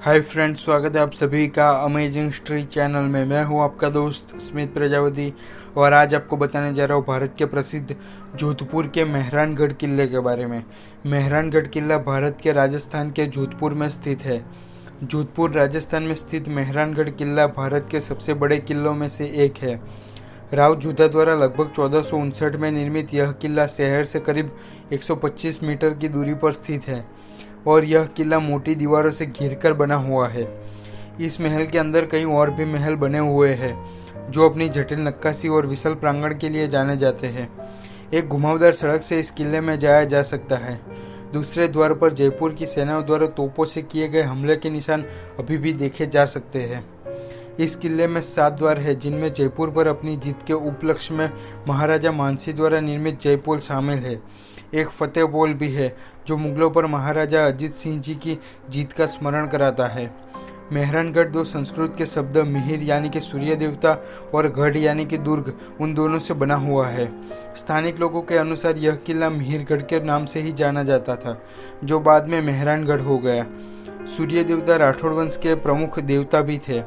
Hi friends, स्वागत है आप सभी का अमेजिंग हिस्ट्री चैनल में। मैं हूं आपका दोस्त स्मित प्रजापति और आज आपको बताने जा रहा हूं भारत के प्रसिद्ध जोधपुर के मेहरानगढ़ किले के बारे में। मेहरानगढ़ किला भारत के राजस्थान के जोधपुर में स्थित है। जोधपुर राजस्थान में स्थित मेहरानगढ़ किला भारत के सबसे बड़े किलों में से एक है। राव जोधा द्वारा लगभग 1459 में निर्मित यह किला शहर से करीब 125 मीटर की दूरी पर स्थित है और यह किला मोटी दीवारों से घिरकर बना हुआ है। इस महल के अंदर कई और भी महल बने हुए हैं जो अपनी जटिल नक्काशी और विशाल प्रांगण के लिए जाने जाते हैं। एक घुमावदार सड़क से इस किले में जाया जा सकता है। दूसरे द्वार पर जयपुर की सेनाओं द्वारा तोपों से किए गए हमले के निशान अभी भी देखे जा सकते हैं। इस किले में 7 द्वार है जिनमें जयपुर पर अपनी जीत के उपलक्ष्य में महाराजा मानसिंह द्वारा निर्मित जयपोल शामिल है। एक फतेह पोल भी है जो मुगलों पर महाराजा अजीत सिंह जी की जीत का स्मरण कराता है। मेहरानगढ़ दो संस्कृत के शब्द मिहिर यानी कि सूर्य देवता और गढ़ यानी कि दुर्ग उन दोनों से बना हुआ है। स्थानिक लोगों के अनुसार यह किला मिहिरगढ़ के नाम से ही जाना जाता था जो बाद में मेहरानगढ़ हो गया। सूर्य देवता राठौड़ वंश के प्रमुख देवता भी थे।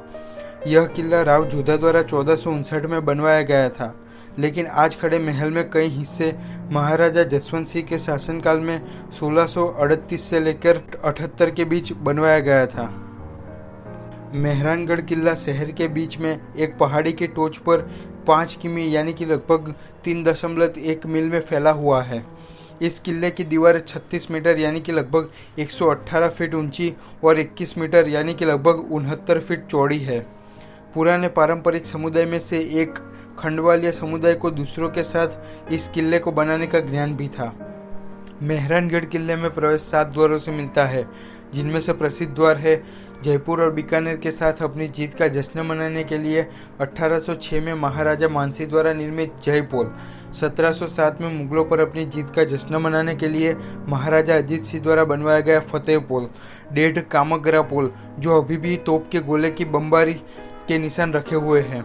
यह किला राव जोधा द्वारा 1459 में बनवाया गया था, लेकिन आज खड़े महल में कई हिस्से महाराजा जसवंत सिंह के शासनकाल में 1638 से लेकर 78 के बीच बनवाया गया था। मेहरानगढ़ किला शहर के बीच में एक पहाड़ी की टोच पर 5 किमी यानी कि लगभग 3.1 मील में फैला हुआ है। इस किले की दीवारें 36 मीटर यानी कि लगभग 118 फीट ऊंची और 21 मीटर यानी कि लगभग 69 फीट चौड़ी है। पुराने पारंपरिक समुदाय में से एक खंडवालिया समुदाय को दूसरों के साथ इस किले को बनाने का ज्ञान भी था। मेहरानगढ़ किले में प्रवेश 7 द्वारों से मिलता है, जिनमें से प्रसिद्ध द्वार है जयपुर और बीकानेर के साथ अपनी जीत का जश्न मनाने के लिए 1806 में महाराजा मानसिंह द्वारा निर्मित जयपोल, 1707 में मुगलों पर अपनी जीत का जश्न मनाने के लिए महाराजा अजीत सिंह द्वारा बनवाया गया फतेह पोल, 1.5 कामगरा पोल जो अभी भी तोप के गोले की बमबारी के निशान रखे हुए हैं,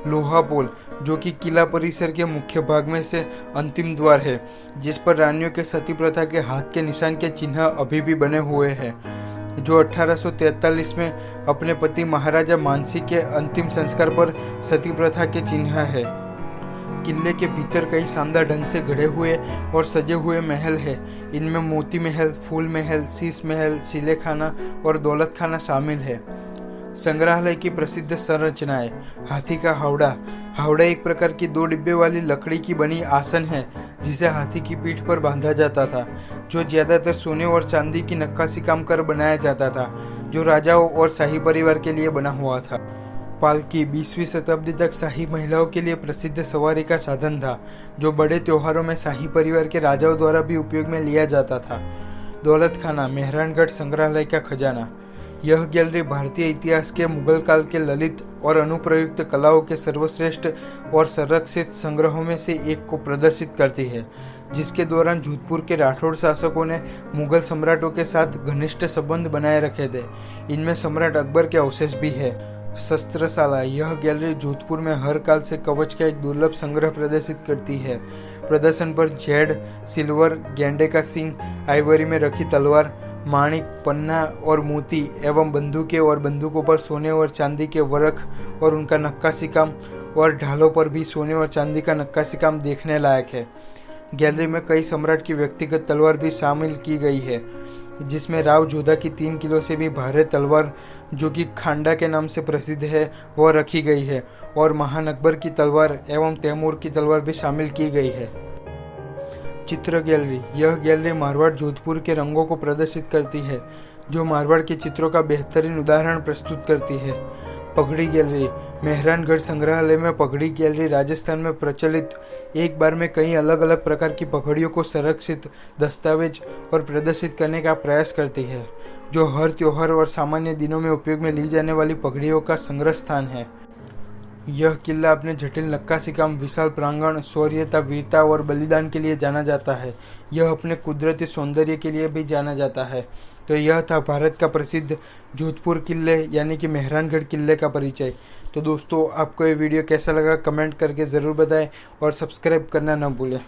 लोहा पोल जो कि किला परिसर के मुख्य भाग में से अंतिम द्वार है जिस पर रानियों के सती प्रथा के हाथ के निशान के चिन्ह अभी भी बने हुए हैं, जो 1843 में अपने पति महाराजा मानसिंह के अंतिम संस्कार पर सती प्रथा के चिन्ह है। किले के भीतर कई शानदार ढंग से गढ़े हुए और सजे हुए महल है। इनमें मोती महल, फूल महल, शीश महल, सिले खाना और दौलत खाना शामिल है। संग्रहालय की प्रसिद्ध संरचनाएं। हाथी का हावड़ा। हावड़ा एक प्रकार की 2 डिब्बे वाली लकड़ी की बनी आसन है जिसे हाथी की पीठ पर बांधा जाता था, जो ज्यादातर सोने और चांदी की नक्काशी काम कर बनाया जाता था, जो राजाओं और शाही परिवार के लिए बना हुआ था। पालकी 20वीं शताब्दी तक शाही महिलाओं के लिए प्रसिद्ध सवारी का साधन था, जो बड़े त्योहारों में शाही परिवार के राजाओं द्वारा भी उपयोग में लिया जाता था। दौलत खाना। मेहरानगढ़ संग्रहालय का खजाना। यह गैलरी भारतीय इतिहास के मुगल काल के ललित और अनुप्रयुक्त कलाओं के सर्वश्रेष्ठ और संरक्षित संग्रहों में से एक को प्रदर्शित करती है, जिसके दौरान जोधपुर के राठौड़ शासकों ने मुगल सम्राटों के साथ घनिष्ठ संबंध बनाए रखे थे। इनमें सम्राट अकबर के अवशेष भी है। शस्त्रशाला। यह गैलरी जोधपुर में हर काल से कवच का एक दुर्लभ संग्रह प्रदर्शित करती है। प्रदर्शन पर जेड, सिल्वर, गेंडे का सींग, आइवरी में रखी तलवार, माणिक, पन्ना और मोती एवं बंदूकें और बंदूकों पर सोने और चांदी के वर्क और उनका नक्काशी काम और ढालों पर भी सोने और चांदी का नक्काशी काम देखने लायक है। गैलरी में कई सम्राट की व्यक्तिगत तलवार भी शामिल की गई है, जिसमें राव जोधा की 3 किलो से भी भारी तलवार जो कि खांडा के नाम से प्रसिद्ध है वह रखी गई है और महान अकबर की तलवार एवं तैमूर की तलवार भी शामिल की गई है। चित्र गैलरी। यह गैलरी मारवाड़ जोधपुर के रंगों को प्रदर्शित करती है, जो मारवाड़ के चित्रों का बेहतरीन उदाहरण प्रस्तुत करती है। पगड़ी गैलरी। मेहरानगढ़ संग्रहालय में पगड़ी गैलरी राजस्थान में प्रचलित एक बार में कई अलग अलग प्रकार की पगड़ियों को संरक्षित, दस्तावेज और प्रदर्शित करने का प्रयास करती है, जो हर त्योहार और सामान्य दिनों में उपयोग में ली जाने वाली पगड़ियों का संग्रह स्थान है। यह किला अपने जटिल नक्काशी काम, विशाल प्रांगण, शौर्यता, वीरता और बलिदान के लिए जाना जाता है। यह अपने कुदरती सौंदर्य के लिए भी जाना जाता है। तो यह था भारत का प्रसिद्ध जोधपुर किले यानी कि मेहरानगढ़ किले का परिचय। तो दोस्तों, आपको ये वीडियो कैसा लगा कमेंट करके ज़रूर बताएं और सब्सक्राइब करना न भूलें।